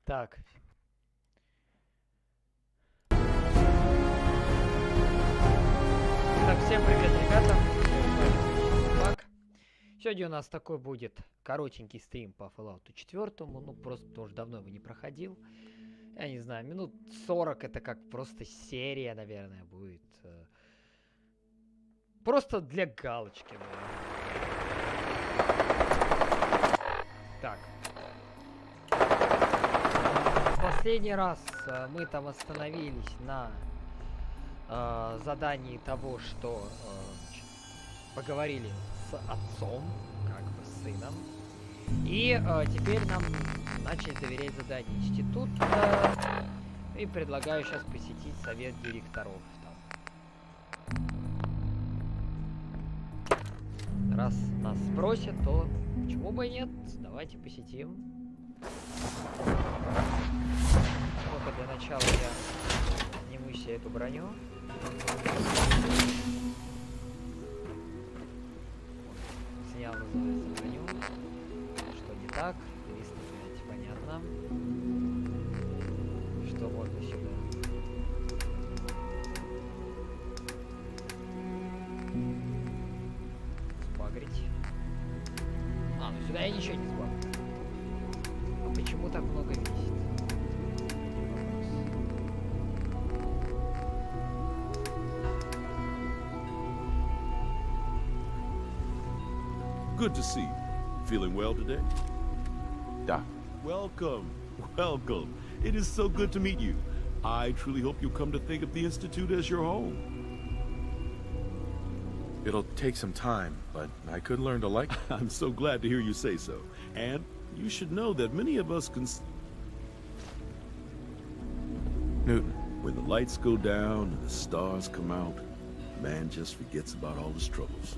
Так. Так, всем привет, ребята. С вами НьюФаг. Сегодня у нас такой будет коротенький стрим по Fallout 4. Ну, просто потому что давно его не проходил. Я не знаю, минут 40 это как просто серия, наверное, будет. Просто для галочки, наверное. Так. Последний раз мы там остановились на задании того, что поговорили с отцом, как бы с сыном. И теперь нам начали доверять задание Института. И предлагаю сейчас посетить совет директоров там. Раз нас спросят, то почему бы и нет? Давайте посетим. Только для начала я сниму себе эту броню. Снял, называется, броню. Что не так? 305, понятно. Что можно сюда? Сбагрить. А, ну сюда я ничего не сбагрю. А почему так много весит? Good to see you. Feeling well today? Doc. Welcome. Welcome. It is so good to meet you. I truly hope you'll come to think of the Institute as your home. It'll take some time, but I could learn to like it. I'm so glad to hear you say so. And you should know that many of us can... Newton. When the lights go down and the stars come out, man just forgets about all his troubles.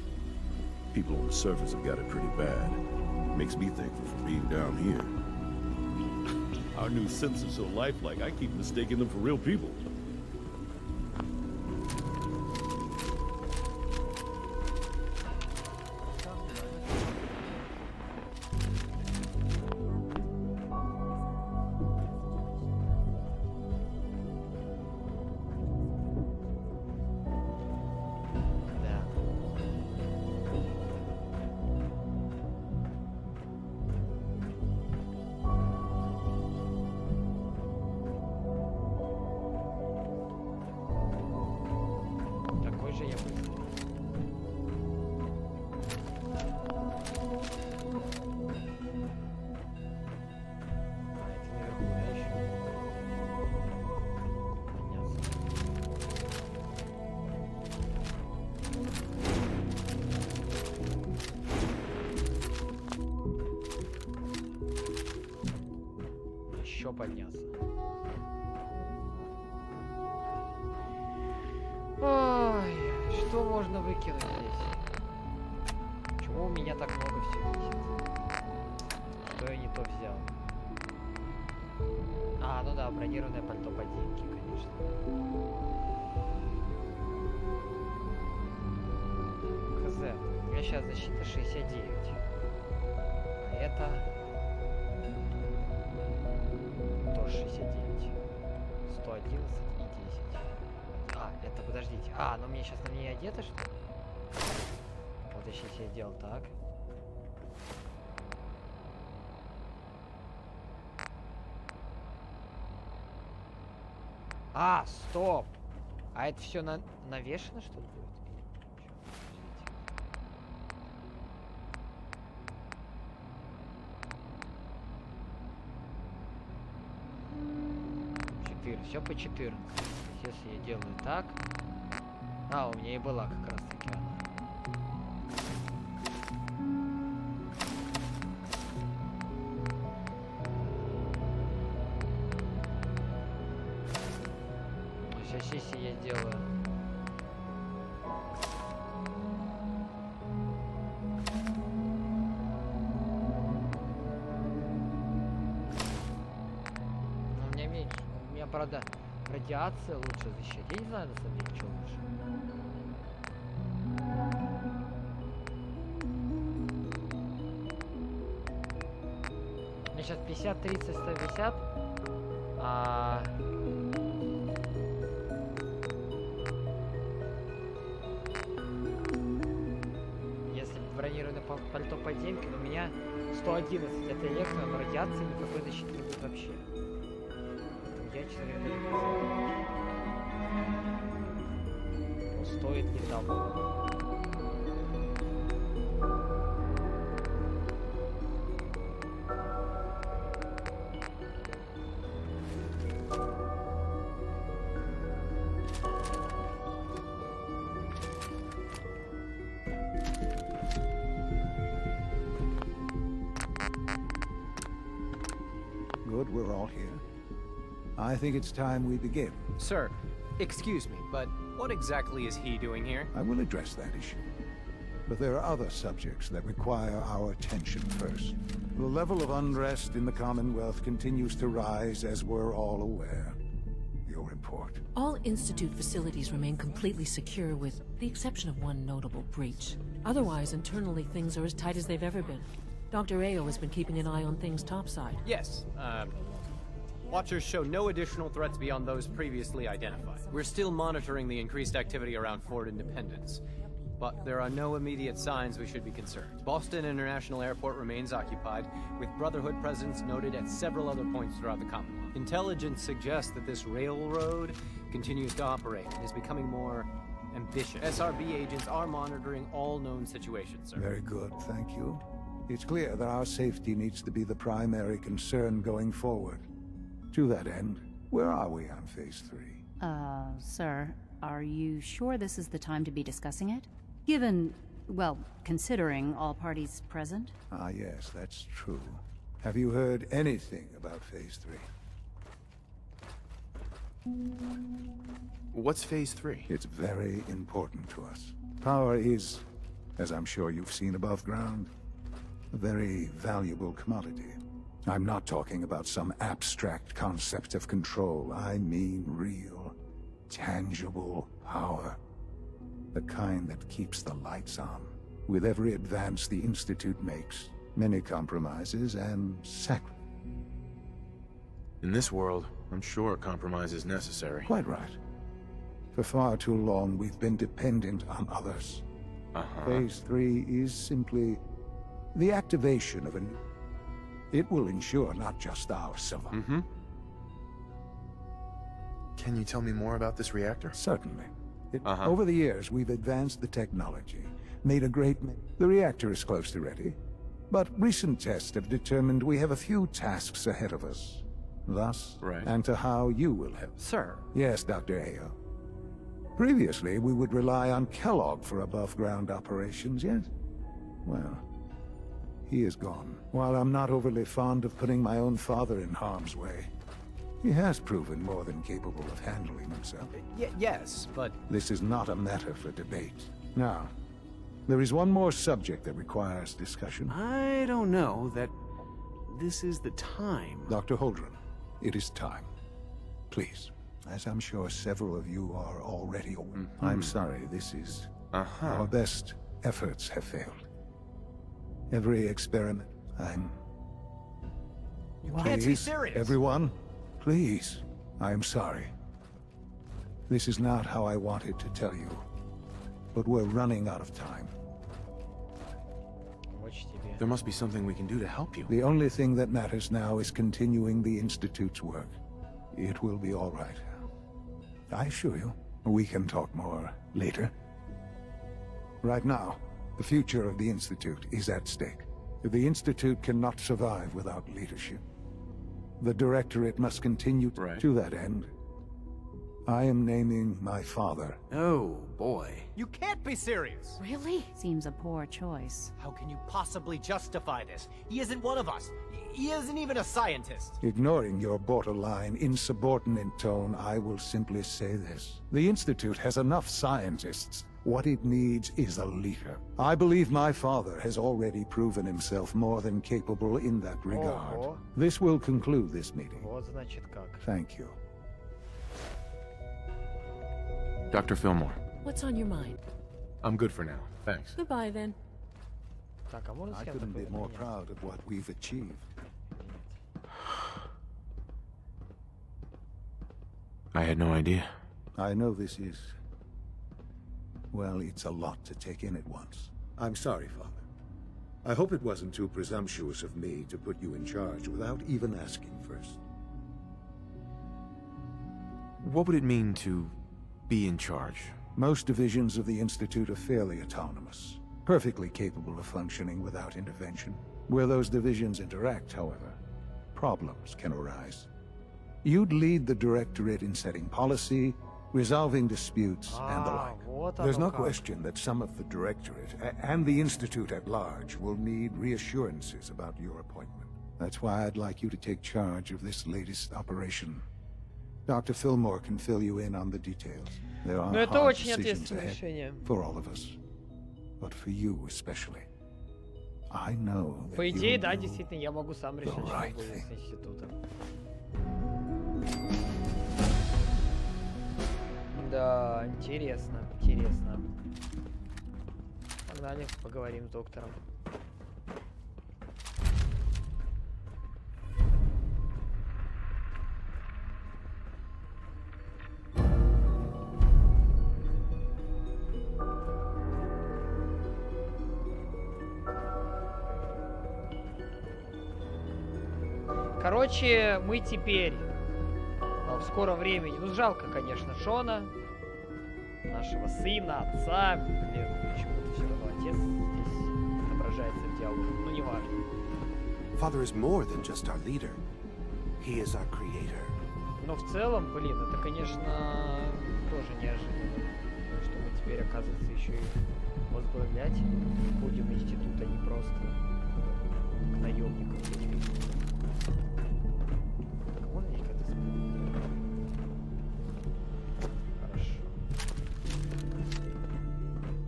People on the surface have got it pretty bad. Makes me thankful for being down here. Our new synths are so lifelike, I keep mistaking them for real people. Подняться. Ой, что можно выкинуть здесь? Почему у меня так много всего висит? Что я не то взял? А, ну да, бронированное пальто подземки, конечно. Хз. У меня сейчас защита 69. А это... 69, 111 и 10. А, это, подождите. А, ну мне сейчас на мне одето, что ли? Вот я сейчас я делал так. А, стоп! А это все навешено, что ли, будет? Все по 14. Если я делаю так... А, у меня и была как раз таки она. Сейчас если я делаю... Правда, радиация лучше защищать. Я не знаю, на самом деле, что лучше. сейчас 50, 30, 150. Если бронированное пальто подземки, у меня 111. Это электро, но радиации никакой защиты не будет вообще. Я, честно говоря, даже не знаю. Но стоит ли того? Good, we're all here. I think it's time we begin. Sir, excuse me, but what exactly is he doing here? I will address that issue. But there are other subjects that require our attention first. The level of unrest in the Commonwealth continues to rise, as we're all aware. Your report. All Institute facilities remain completely secure with the exception of one notable breach. Otherwise, internally, things are as tight as they've ever been. Dr. Ayo has been keeping an eye on things topside. Yes, Watchers show no additional threats beyond those previously identified. We're still monitoring the increased activity around Fort Independence, but there are no immediate signs we should be concerned. Boston International Airport remains occupied, with Brotherhood presence noted at several other points throughout the Commonwealth. Intelligence suggests that this railroad continues to operate and is becoming more ambitious. SRB agents are monitoring all known situations, sir. Very good, thank you. It's clear that our safety needs to be the primary concern going forward. To that end, where are we on Phase 3? Sir, are you sure this is the time to be discussing it? Given, well, considering all parties present? Ah, yes, that's true. Have you heard anything about Phase 3? What's Phase 3? It's very important to us. Power is, as I'm sure you've seen above ground, a very valuable commodity. I'm not talking about some abstract concept of control. I mean real, tangible power. The kind that keeps the lights on. With every advance the Institute makes, many compromises and sacrifices. In this world, I'm sure a compromise is necessary. Quite right. For far too long, we've been dependent on others. Phase 3 is simply the activation of a new... It will ensure not just our survival. Can you tell me more about this reactor? Certainly. Over the years, we've advanced the technology, made a great... The reactor is close to ready, but recent tests have determined we have a few tasks ahead of us. Thus, and to how you will help. Sir. Yes, Dr. Ayo. Previously, we would rely on Kellogg for above-ground operations, yes? Well, he is gone. While I'm not overly fond of putting my own father in harm's way, he has proven more than capable of handling himself. Yes, but... This is not a matter for debate. Now, there is one more subject that requires discussion. I don't know that this is the time. Dr. Holdren, it is time. Please, as I'm sure several of you are already aware. I'm sorry, this is... Our best efforts have failed. Every experiment, You can't be serious! Everyone, please. I'm sorry. This is not how I wanted to tell you, but we're running out of time. There must be something we can do to help you. The only thing that matters now is continuing the Institute's work. It will be all right. I assure you, we can talk more later. Right now, the future of the Institute is at stake. The Institute cannot survive without leadership. The Directorate must continue to that end. I am naming my father. Oh, boy. You can't be serious! Really? Seems a poor choice. How can you possibly justify this? He isn't one of us. He isn't even a scientist. Ignoring your borderline, insubordinate tone, I will simply say this. The Institute has enough scientists. What it needs is a leader. I believe my father has already proven himself more than capable in that regard. This will conclude this meeting. Вот значит как. Thank you. Dr. Fillmore. What's on your mind? I'm good for now. Thanks. Goodbye, then. Так, а можно с I кем-то couldn't be more поменяться? proud of what we've achieved. I had no idea. I know this is... well, it's a lot to take in at once. I'm sorry, Father. I hope it wasn't too presumptuous of me to put you in charge without even asking first. What would it mean to be in charge? Most divisions of the Institute are fairly autonomous, perfectly capable of functioning without intervention. Where those divisions interact, however, problems can arise. You'd lead the Directorate in setting policy, resolving disputes, and the like. There's no question that some of the Directorate and the Institute at large will need reassurances about your appointment. That's why I'd like you to take charge of this latest operation. Dr. Fillmore can fill you in on the details. There are hard decisions ahead for all of us, but for you especially. I know that По идее, да, действительно, я могу сам решить, что будет с институтом. Да, интересно, интересно. Погнали, поговорим с доктором. Короче, мы теперь в скором времени, ну жалко, конечно, Шона, нашего сына, отца, блин, почему-то все равно отец здесь отображается в диалоге, ну не важно. Father is more than just our leader. He is our creator. Но в целом, блин, это, конечно, тоже неожиданно, что мы теперь, оказывается, еще и возглавлять будем институт, а не просто наемников.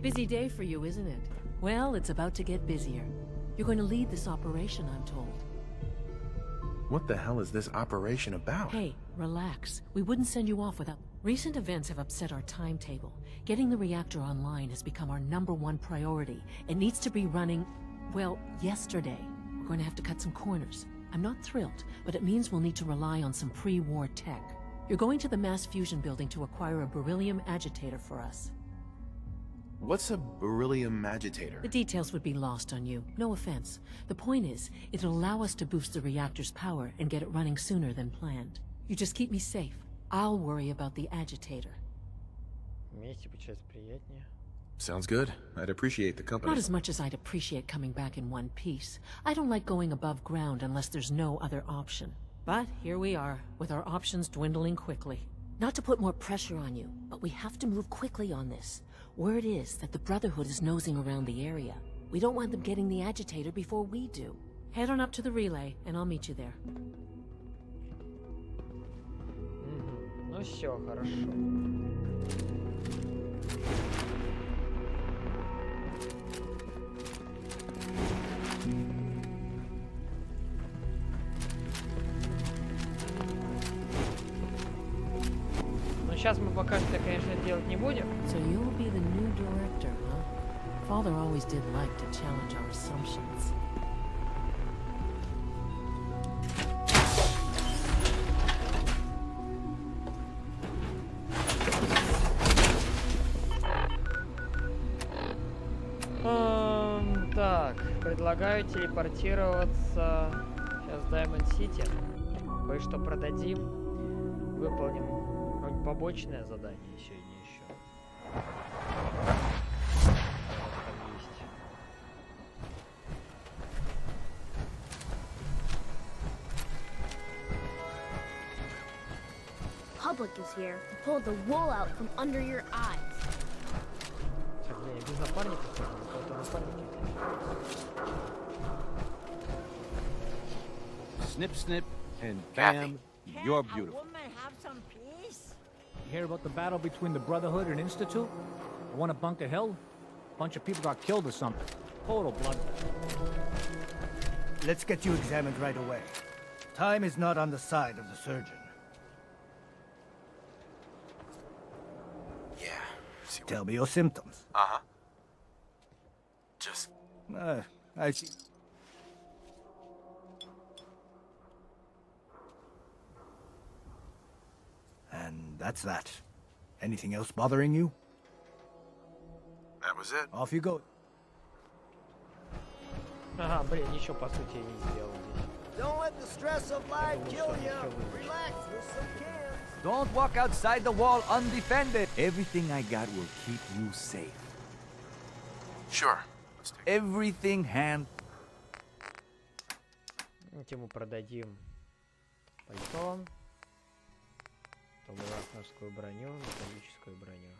Busy day for you, isn't it? Well, it's about to get busier. You're going to lead this operation, I'm told. What the hell is this operation about? Hey, relax. We wouldn't send you off without... Recent events have upset our timetable. Getting the reactor online has become our #1 priority. It needs to be running, well, yesterday. We're going to have to cut some corners. I'm not thrilled, but it means we'll need to rely on some pre-war tech. You're going to the mass fusion building to acquire a beryllium agitator for us. What's a beryllium agitator? The details would be lost on you. No offense. The point is, it'll allow us to boost the reactor's power and get it running sooner than planned. You just keep me safe. I'll worry about the agitator. Вместе получается приятнее. Sounds good. I'd appreciate the company. Not as much as I'd appreciate coming back in one piece. I don't like going above ground unless there's no other option. But here we are, with our options dwindling quickly. Not to put more pressure on you, but we have to move quickly on this. Word is that the Brotherhood is nosing around the area. We don't want them getting the agitator before we do. Head on up to the relay, and I'll meet you there. Ну все, хорошо. Сейчас мы пока что, конечно, делать не будем. So you'll be the new director, huh? Father always did like to challenge our assumptions. Так, предлагаю телепортироваться сейчас в Даймонд-Сити. Кое-что продадим. Выполним побочное задание сегодня еще. Там есть. Public is here to pull the wool out from under your eyes. Так, я без напарника, кого-то напарники. Snip, snip, and bam, you're beautiful. You hear about the battle between the Brotherhood and Institute? I want to Bunker Hill? A bunch of people got killed or something. Total bloodbath. Let's get you examined right away. Time is not on the side of the surgeon. Yeah. Tell me your symptoms. Uh-huh. Just... I see. And that's that. Anything else bothering you? That was it. Off you go. Ага, блин, ничего по сути я не сделал здесь. Don't let the stress of life kill you. Relax with some cans. Don't walk outside the wall undefended. Everything I got will keep you safe. Sure. Let's take Everything hand. Ему продадим пальто, мужскую броню, металлическую броню.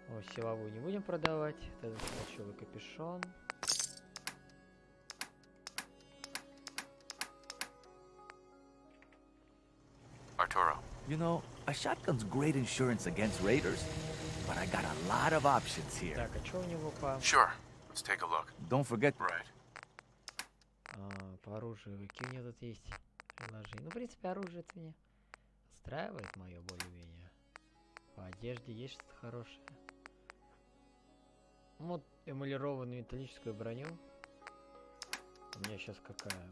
О, силовую не будем продавать. Это молчевый капюшон. Arturo. You know, a shotgun's great insurance against raiders, but I got a lot of options here. Так, а что у него по... Sure. Let's take a look. Don't forget. Right. По оружию. Какие у меня тут есть приложения? Ну, в принципе, оружие это меня устраивает мое более-менее. По одежде есть что-то хорошее. Вот эмалированную металлическую броню. У меня сейчас какая?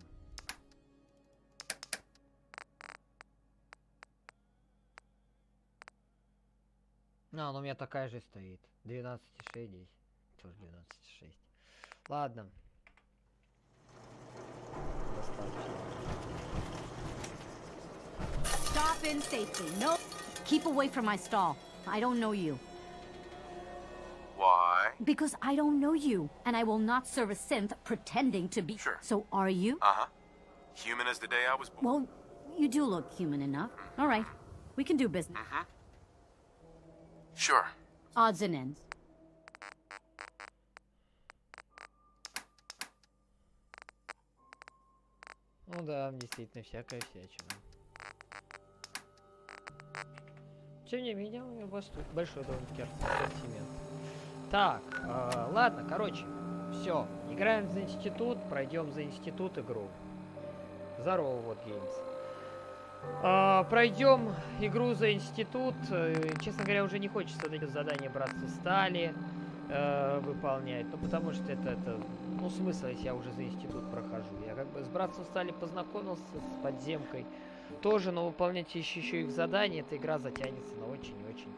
А, ну у меня такая же стоит. 12,6 здесь. Тоже 12,6. Ладно. Достаточно. Stop in safely. No. Keep away from my stall. I don't know you. Why? Because I don't know you, and I will not serve a synth pretending to be. Sure. So are you? Uh-huh. Human as the day I was born. Well, you do look human enough. All right. We can do business. Mm-hmm. Sure. Odds and ends. Ну да, действительно, всякая всячина. Тем не менее, у меня большой довольно-таки ассортимент. Так, ладно, короче, все. Играем за институт, пройдем за институт игру. Здорово, вот Геймс. Пройдем игру за институт. Честно говоря, уже не хочется эти задания браться стали выполнять. Ну, потому что это, ну, смысл, если я уже за институт прохожу. Я как бы с братцем стали познакомился, с подземкой тоже, но выполнять еще их задания, эта игра затянется на очень и очень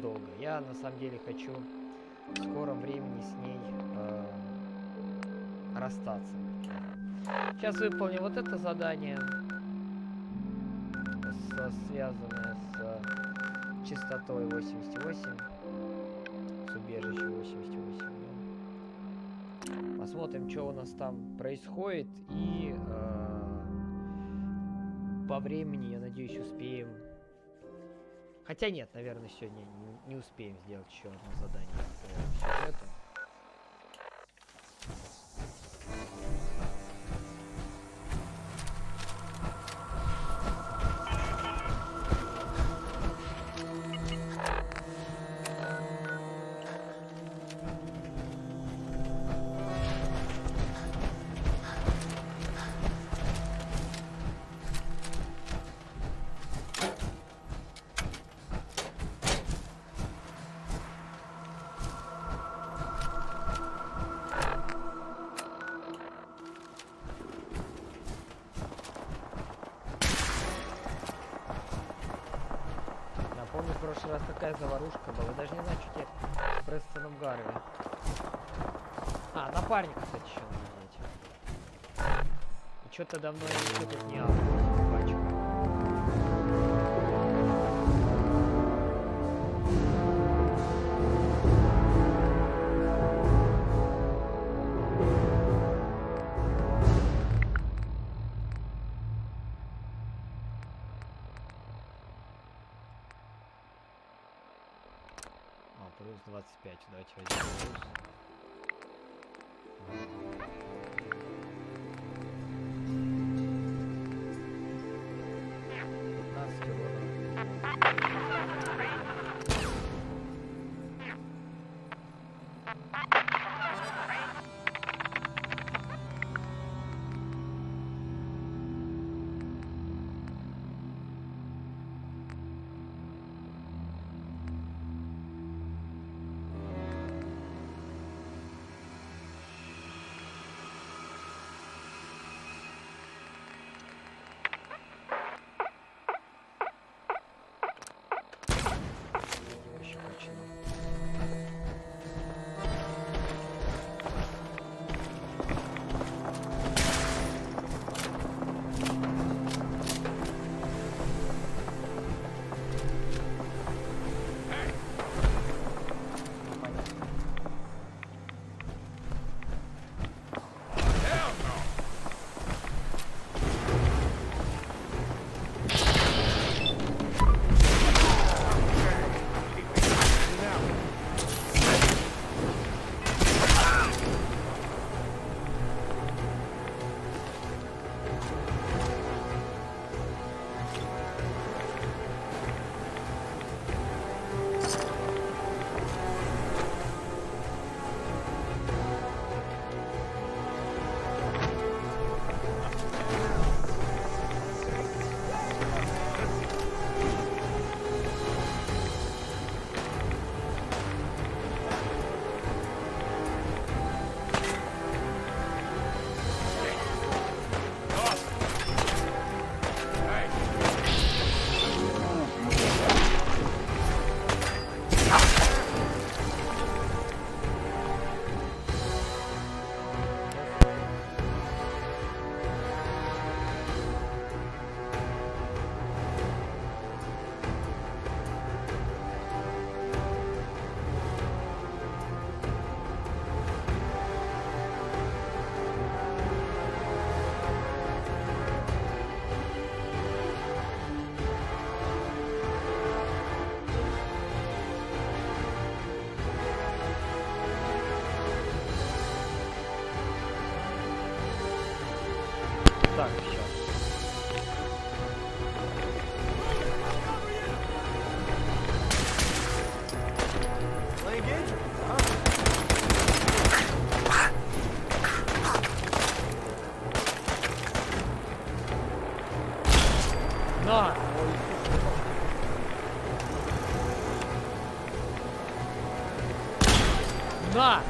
долго. Я на самом деле хочу в скором времени с ней расстаться. Сейчас выполню вот это задание, связанное с частотой 88, с убежищем 88. Посмотрим, что у нас там происходит, и по времени, я надеюсь, успеем. Хотя нет, наверное, сегодня не успеем сделать еще одно задание по сюжету. Помню, в прошлый раз такая заварушка была. Даже не знаю, что теперь в Престонном Гарве. А, напарника, кстати, еще надо взять. И что-то давно ничего тут не пачка. Плюс 25. Давайте возьмем плюс. Так, все. На! На!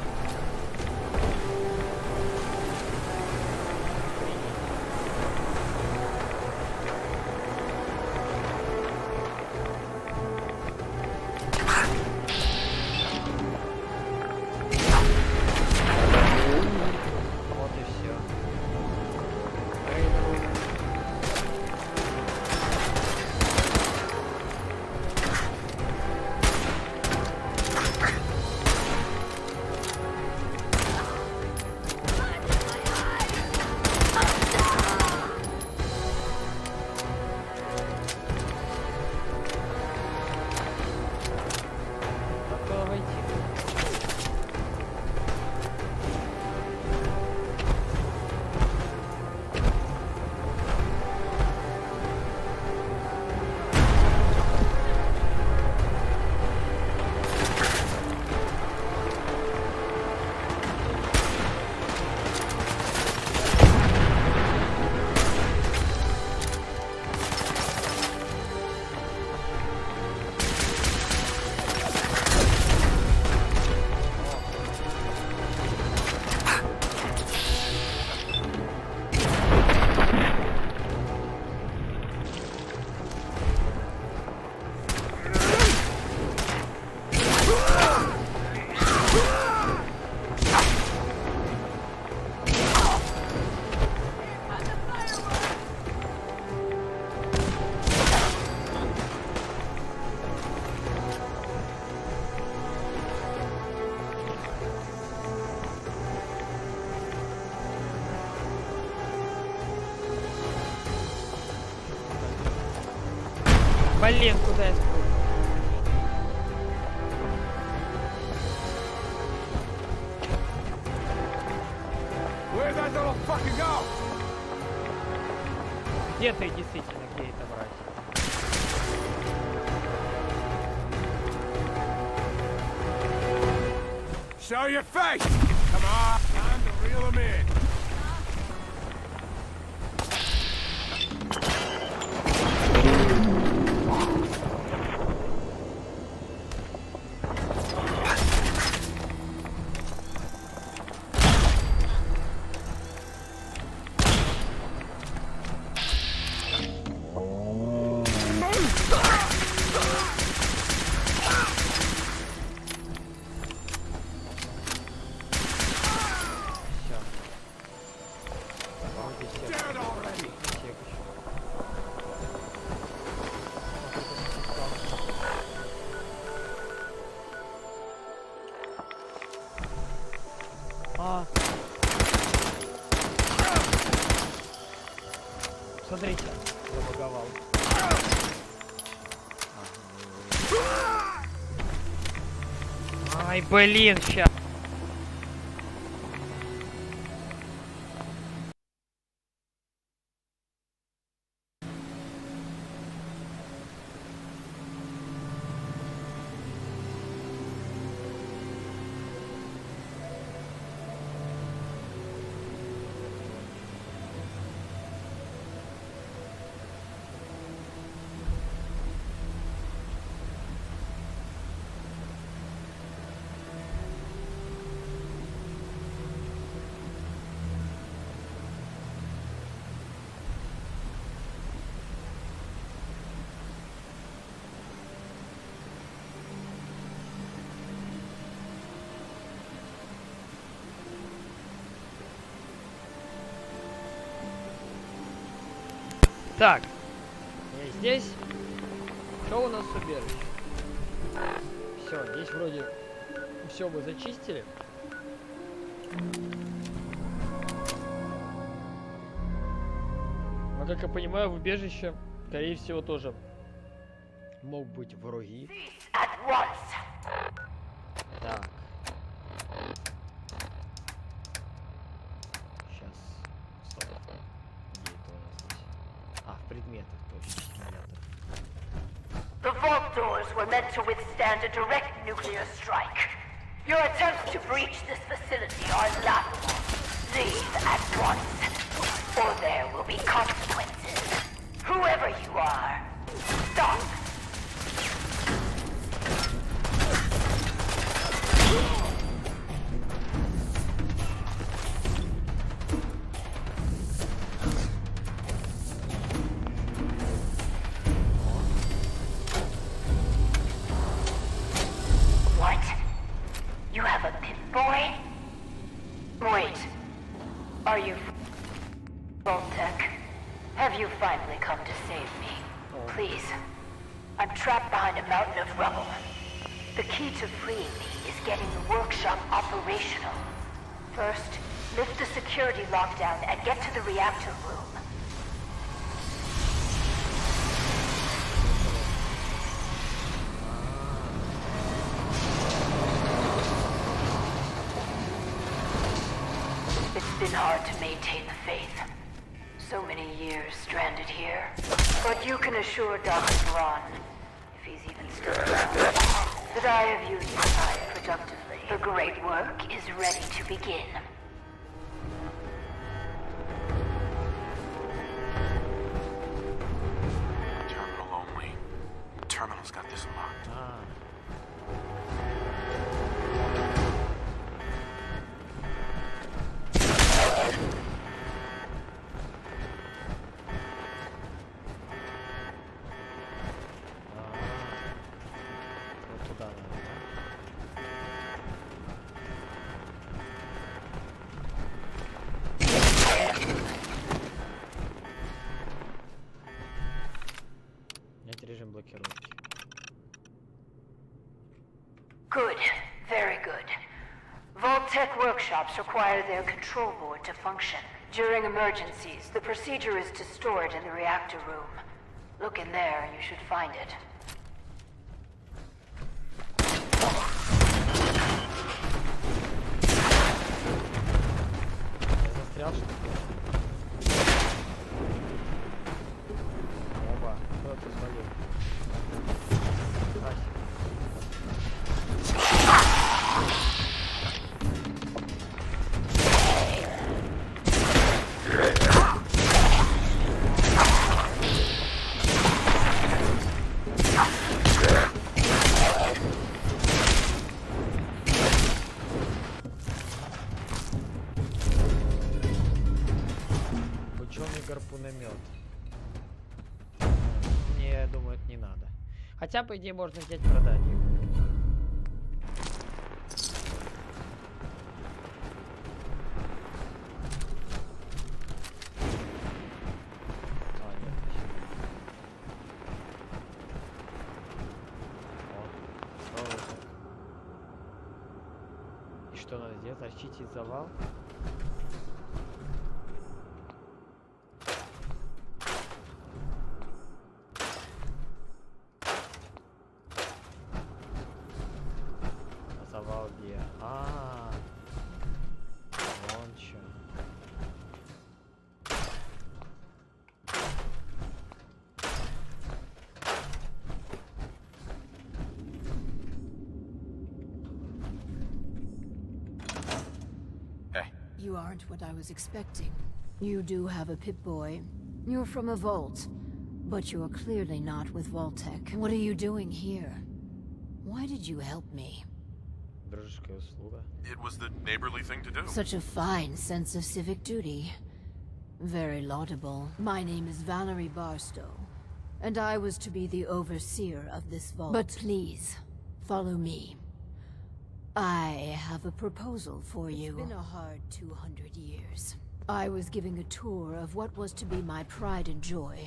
Вот и все. Блин, куда я спрыгнул? Where'd that little fucker go? Где ты действительно, где это брать? Show your face! Come on, time to reel him in. Смотрите, забаговал. Ай, блин, ща. Так, я здесь. Что у нас убежище? Все, здесь вроде все мы зачистили. Но, как я понимаю, в убежище, скорее всего, тоже могут быть враги. Так. Сейчас. Стоп. Где это doors were meant to withstand a direct nuclear strike. Your attempts to breach this facility are laughable. Leave at once, or there will be consequences. Whoever you are, stop! What? You have a Pip-Boy? Wait. Are you Vault-Tec? Have you finally come to save me? Please. I'm trapped behind a mountain of rubble. The key to freeing me is getting the workshop operational. First, lift the security lockdown and get to the reactor room. It's been hard to maintain the faith. So many years stranded here. But you can assure Dr. Braun, if he's even still around, that I have used my time productively. The great work is ready to begin. Terminal only. Terminal's got this locked. Good. Very good. Vault-Tec workshops require their control board to function. During emergencies, the procedure is to store it in the reactor room. Look in there and you should find it. Застрял, что ли? Оба, кто-то свалил. Гарпуномет. Мне, я думаю, это не надо. Хотя, по идее, можно взять продать их. И что надо сделать? Очистить завал? You aren't what I was expecting. You do have a Pip-Boy. You're from a vault. But you're clearly not with Vault-Tec. What are you doing here? Why did you help me? It was the neighborly thing to do. Such a fine sense of civic duty. Very laudable. My name is Valerie Barstow, and I was to be the overseer of this vault. But please, follow me. I have a proposal for you. It's been a hard 200 years. I was giving a tour of what was to be my pride and joy.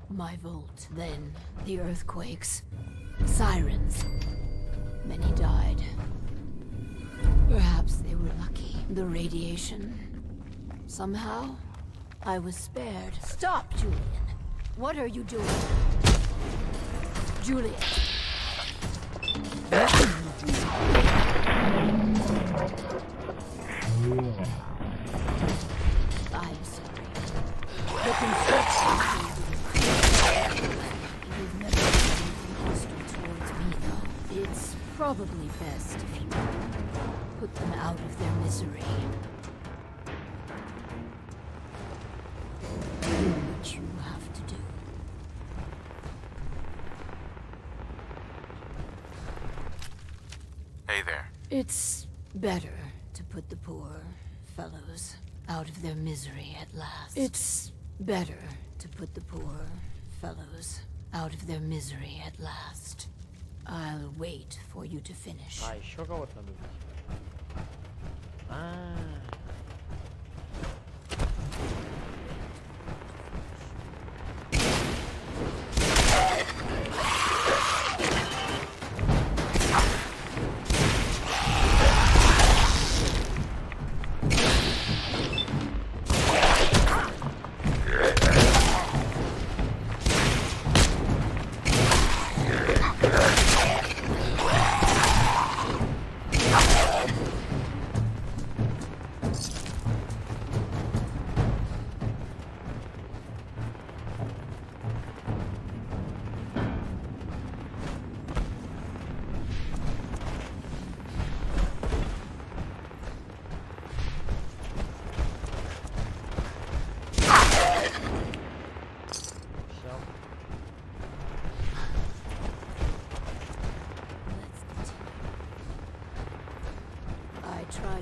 My vault. Then, the earthquakes. Sirens. Many died. Perhaps they were lucky. The radiation. Somehow, I was spared. Stop, Julian. What are you doing? Julian. I'm sorry. The construction is never been hostile to out of their misery. Do what you have to do. Hey there. It's better to put the poor fellows out of their misery at last. It's better to put the poor fellows out of their misery at last. I'll wait for you to finish. А, еще кого-то надо убить.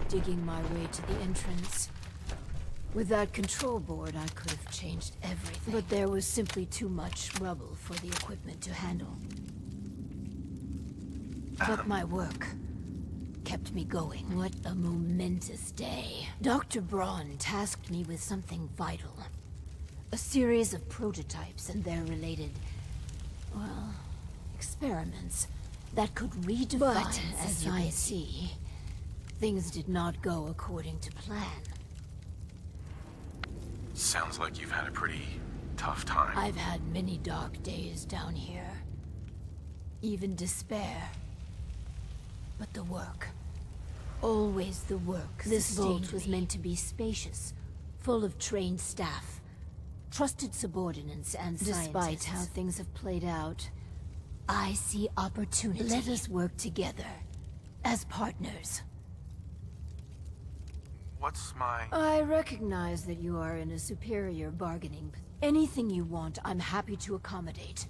Digging my way to the entrance. With that control board, I could have changed everything. But there was simply too much rubble for the equipment to handle. But my work kept me going. What a momentous day. Dr. Braun tasked me with something vital. A series of prototypes and their related, well, experiments that could redefine society. Things did not go according to plan. Sounds like you've had a pretty tough time. I've had many dark days down here. Even despair. But the work. Always the work. This vault was meant to be spacious, full of trained staff, trusted subordinates and scientists. Despite how things have played out, I see opportunity. Let us work together, as partners. What's my... I recognize that you are in a superior bargaining. Anything you want, I'm happy to accommodate.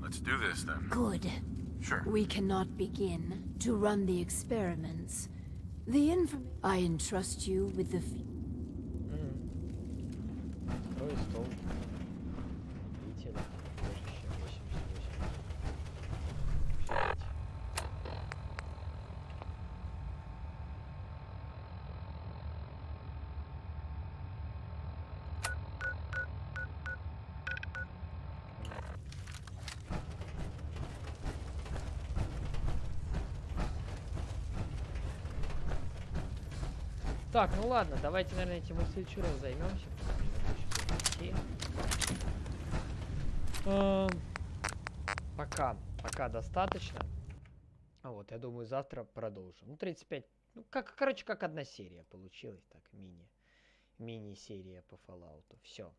Let's do this, then. Good. Sure. We cannot begin to run the experiments. The I entrust you with the... Так, ну ладно, давайте, наверное, этим в следующий раз займемся. Пока достаточно. Вот, я думаю, завтра продолжим. Ну, 35, ну, короче, как одна серия получилась, так, мини-серия по Fallout. Все.